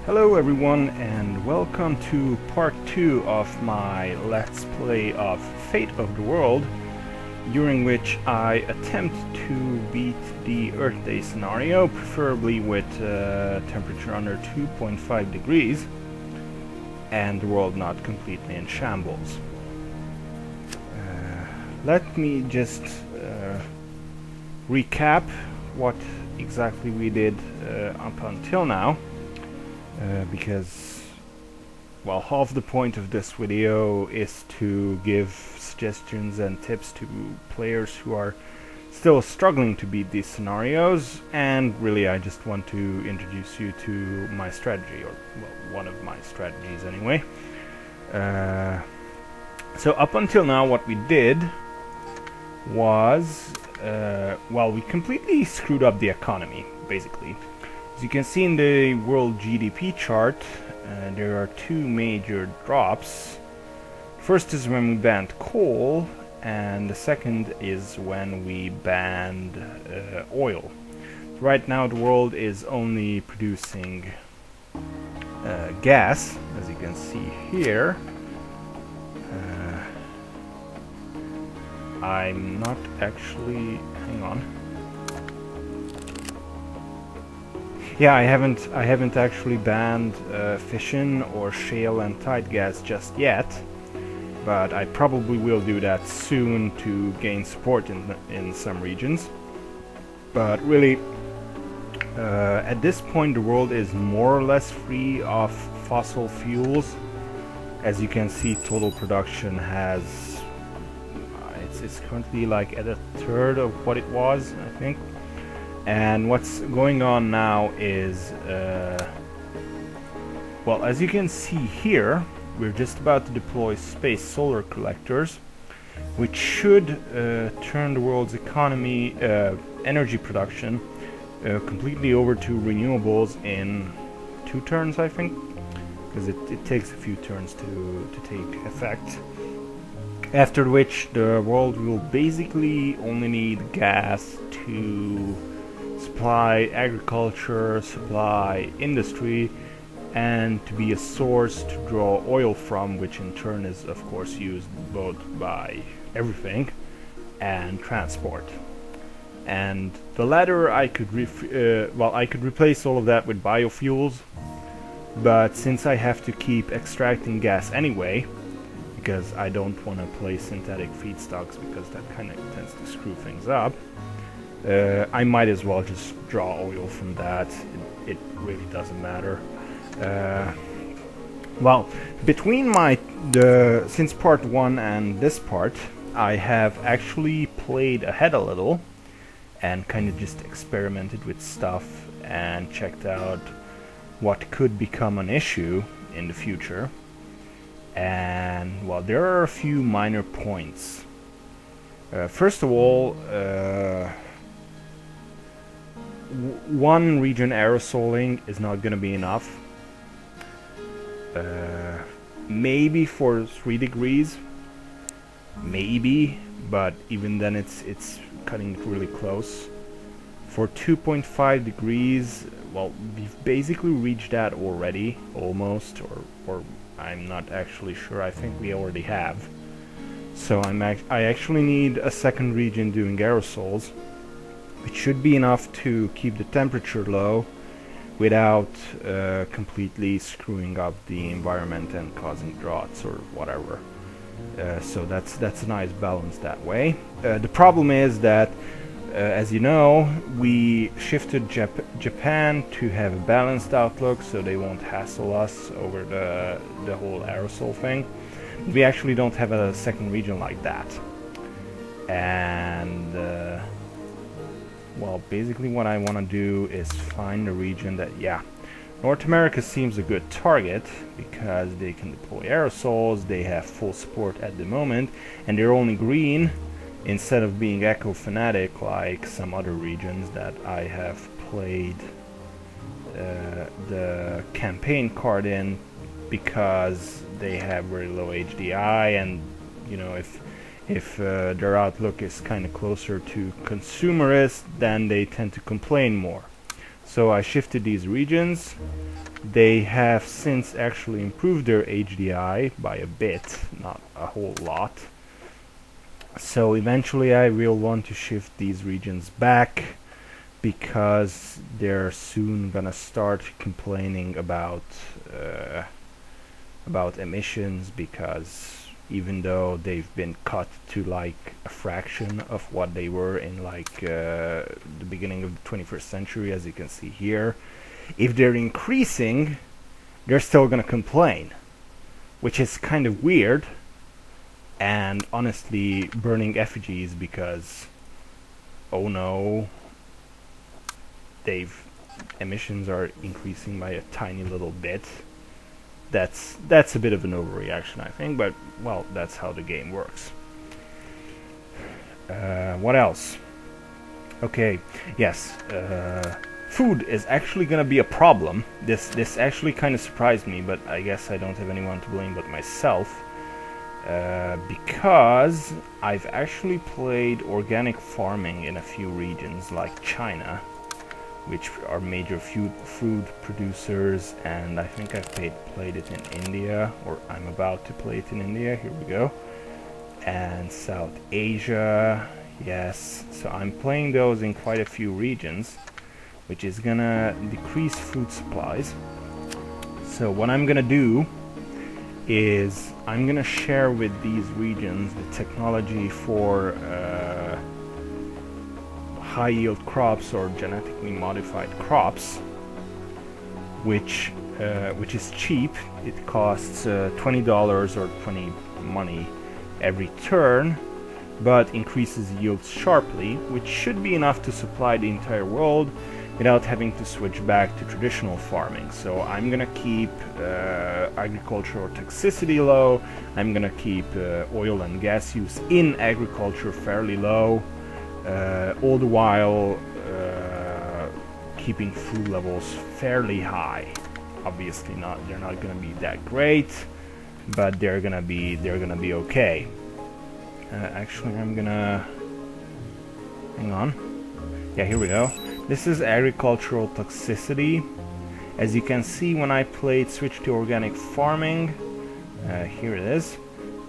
Hello everyone, and welcome to part 2 of my Let's Play of Fate of the World, during which I attempt to beat the Earth Day scenario, preferably with temperature under 2.5 degrees and the world not completely in shambles. Let me just recap what exactly we did up until now. Because, well, half the point of this video is to give suggestions and tips to players who are still struggling to beat these scenarios, and really I just want to introduce you to my strategy, or well, one of my strategies anyway. So up until now what we did was, well, we completely screwed up the economy, basically. As you can see in the world GDP chart, there are two major drops. First is when we banned coal, and the second is when we banned oil. Right now the world is only producing gas, as you can see here. I'm not actually... hang on. Yeah, I haven't actually banned fission or shale and tight gas just yet, but I probably will do that soon to gain support in some regions. But really, at this point the world is more or less free of fossil fuels. As you can see, total production has it's currently like at a third of what it was, I think. And what's going on now is, well, as you can see here, we're just about to deploy space solar collectors, which should turn the world's economy, energy production, completely over to renewables in 2 turns, I think, because it takes a few turns to take effect. After which the world will basically only need gas to supply agriculture, supply industry, and to be a source to draw oil from, which in turn is of course used both by everything and transport. And the latter I could I could replace all of that with biofuels, but since I have to keep extracting gas anyway, because I don't want to play synthetic feedstocks because that kind of tends to screw things up, I might as well just draw oil from that. It really doesn't matter. Well, between since part 1 and this part, I have actually played ahead a little and kind of just experimented with stuff and checked out what could become an issue in the future. And, well, there are a few minor points. First of all, one region aerosoling is not going to be enough. Maybe for 3 degrees, maybe, but even then it's cutting it really close. For 2.5 degrees, well, we've basically reached that already, almost, or I'm not actually sure. I think we already have. So I actually need a second region doing aerosols, which should be enough to keep the temperature low without completely screwing up the environment and causing droughts or whatever. So that's a nice balance that way. The problem is that, as you know, we shifted Japan to have a balanced outlook, so they won't hassle us over the whole aerosol thing. We actually don't have a second region like that. And well, basically what I want to do is find a region that, yeah, North America seems a good target because they can deploy aerosols, they have full support at the moment, and they're only green instead of being eco-fanatic like some other regions that I have played the campaign card in, because they have very low HDI, and you know, if their outlook is kind of closer to consumerist, then they tend to complain more. So I shifted these regions They have since actually improved their HDI by a bit, not a whole lot. So eventually I will want to shift these regions back, because they're soon gonna start complaining about emissions, because even though they've been cut to like a fraction of what they were in like the beginning of the 21st century, as you can see here, if they're increasing, they're still gonna complain, which is kind of weird and honestly burning effigies, because oh no, emissions are increasing by a tiny little bit. That's a bit of an overreaction, I think, but well, that's how the game works. What else? Okay, yes, food is actually gonna be a problem. This actually kind of surprised me, but I guess I don't have anyone to blame but myself, because I've actually played organic farming in a few regions like China, which are major food producers, and I think I've played it in India, or I'm about to play it in India, here we go, and South Asia, yes, so I'm playing those in quite a few regions, which is gonna decrease food supplies. So what I'm gonna do is I'm gonna share with these regions the technology for high yield crops or genetically modified crops, which is cheap. It costs $20 or 20 money every turn, but increases yields sharply, which should be enough to supply the entire world without having to switch back to traditional farming. So I'm gonna keep agricultural toxicity low. I'm gonna keep oil and gas use in agriculture fairly low, all the while keeping food levels fairly high. Obviously they're not gonna be that great, but they're gonna be okay. Actually, I'm gonna hang on. Yeah, here we go. This is agricultural toxicity. As you can see, when I switch to organic farming, here it is.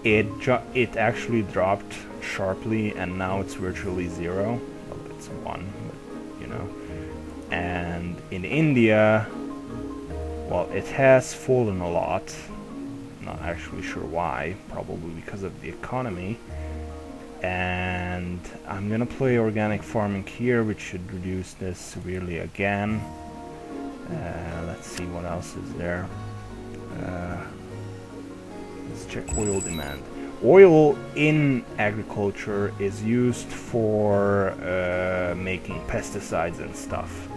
It actually dropped sharply, and now it's virtually zero. Well, it's 1, but you know. And in India, well, it has fallen a lot. Not actually sure why. Probably because of the economy. And I'm gonna play organic farming here, which should reduce this severely again. Let's see what else is there. Let's check oil demand. Oil in agriculture is used for making pesticides and stuff.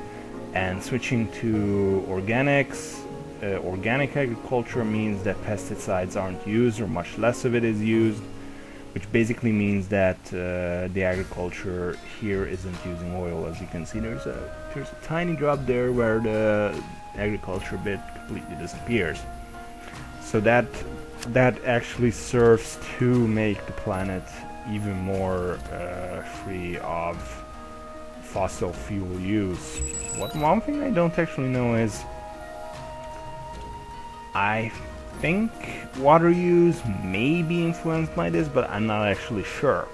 And switching to organics, organic agriculture means that pesticides aren't used, or much less of it is used, which basically means that the agriculture here isn't using oil. As you can see, there's a tiny drop there where the agriculture bit completely disappears. So that actually serves to make the planet even more free of fossil fuel use. One thing I don't actually know is, I think water use may be influenced by this, but I'm not actually sure.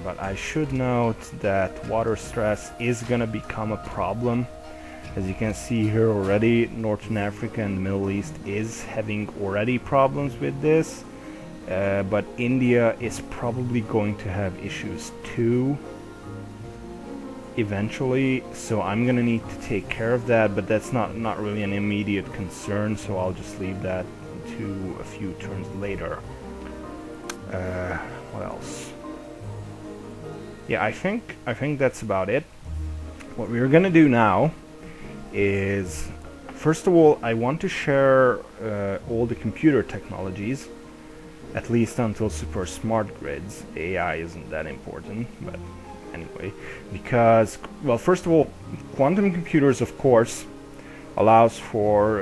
But I should note that water stress is gonna become a problem. As you can see here already, Northern Africa and the Middle East is having already problems with this, but India is probably going to have issues too eventually, so I'm gonna need to take care of that, but that's not really an immediate concern, so I'll just leave that to a few turns later. What else? Yeah, I think that's about it. What we're gonna do now is, first of all, I want to share all the computer technologies, at least until super smart grids. AI isn't that important, but anyway, because, well, first of all, quantum computers, of course, allows for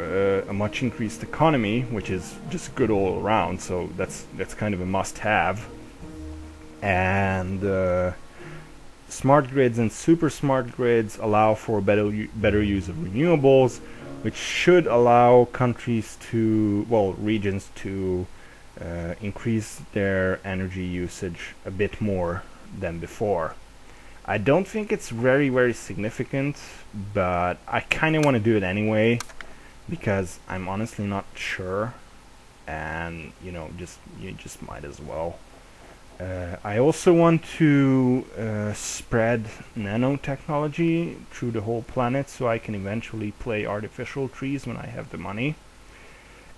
a much increased economy, which is just good all around, so that's kind of a must-have. And smart grids and super smart grids allow for better use of renewables, which should allow countries to, well, regions to increase their energy usage a bit more than before. I don't think it's very significant, but I kind of want to do it anyway because I'm honestly not sure, and you just might as well. I also want to spread nanotechnology through the whole planet so I can eventually play artificial trees when I have the money.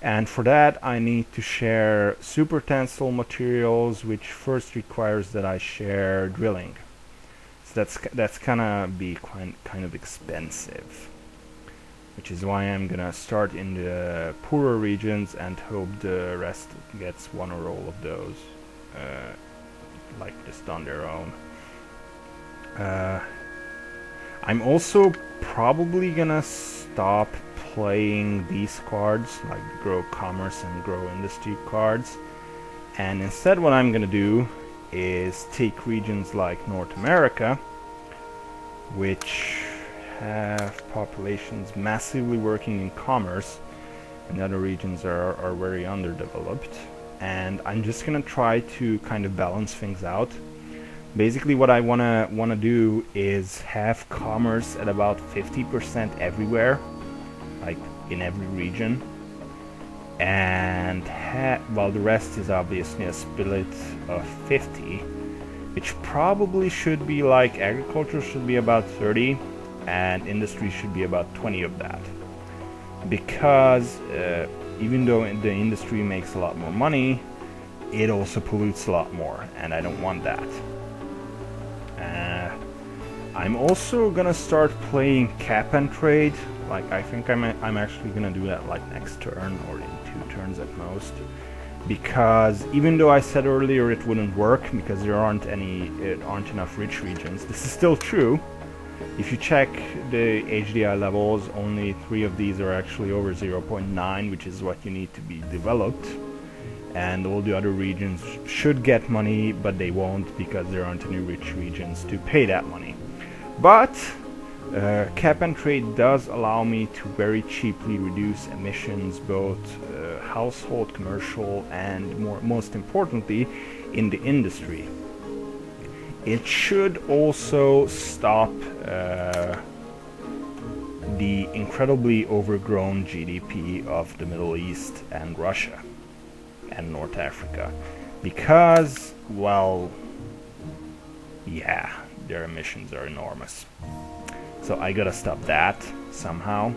And for that I need to share super tensile materials, which first requires that I share drilling. So that's gonna be kind of expensive, which is why I'm gonna start in the poorer regions and hope the rest gets one or all of those. Like just on their own. I'm also probably gonna stop playing these cards, like Grow Commerce and Grow Industry cards, and instead what I'm gonna do is take regions like North America, which have populations massively working in commerce, and other regions are very underdeveloped, and I'm just gonna try to kind of balance things out. Basically what I wanna do is have commerce at about 50% everywhere, like in every region, and while the rest is obviously a split of 50, which probably should be like agriculture should be about 30 and industry should be about 20 of that, because even though the industry makes a lot more money, it also pollutes a lot more, and I don't want that. I'm also gonna start playing cap and trade. Like I think I'm actually gonna do that like next turn or in 2 turns at most, because even though I said earlier it wouldn't work because there aren't enough rich regions, this is still true. If you check the HDI levels, only 3 of these are actually over 0.9, which is what you need to be developed, and all the other regions should get money, but they won't because there aren't any rich regions to pay that money. But cap and trade does allow me to very cheaply reduce emissions, both household, commercial, and most importantly in the industry. It should also stop the incredibly overgrown GDP of the Middle East and Russia and North Africa, because, well, yeah, their emissions are enormous. So I gotta stop that somehow.